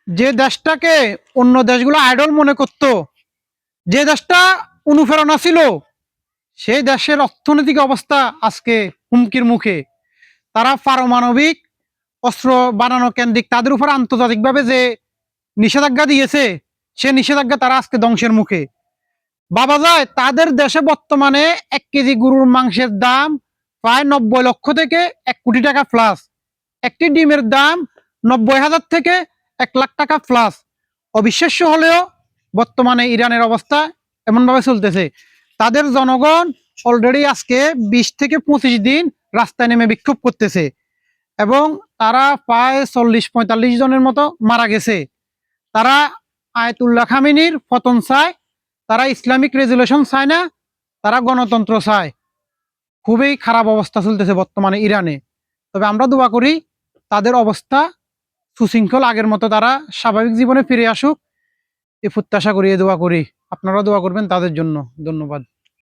যে দেশটাকে অন্য দেশগুলো আইডল মনে করত, যে দেশটা অনুপ্রেরণা ছিল, সেই দেশের অর্থনৈতিক অবস্থা আজকে হুমকির মুখে। তারা পারমাণবিক অস্ত্র বানানো কেন্দ্রিক তাদের উপর আন্তর্জাতিকভাবে যে নিষেধাজ্ঞা দিয়েছে, সে নিষেধাজ্ঞা তারা আজকে ধ্বংসের মুখে। ভাবা যায় তাদের দেশে বর্তমানে 1 কেজি গরুর মাংসের দাম প্রায় 90 লক্ষ থেকে 1 কোটি টাকা প্লাস। একটি ডিমের দাম 90,000 থেকে 1 লাখ টাকা প্লাস। অবিশ্বাস্য হলেও বর্তমানে ইরানের অবস্থা এমনভাবে চলতেছে, তাদের জনগণ অলরেডি আজকে 20 থেকে 25 দিন রাস্তায় নেমে বিক্ষোভ করতেছে এবং তারা প্রায় 40-45 জনের মতো মারা গেছে। তারা আয়াতুল্লাহ খামেনির পতন চায়, তারা ইসলামিক রেজুলেশন চায় না, তারা গণতন্ত্র চায়। খুবই খারাপ অবস্থা চলতেছে বর্তমানে ইরানে। তবে আমরা দোয়া করি তাদের অবস্থা সুশৃঙ্খল আগের মতো তারা স্বাভাবিক জীবনে ফিরে আসুক, এই প্রত্যাশা করি, দোয়া করি। আপনারা দোয়া করবেন তাদের জন্য। ধন্যবাদ।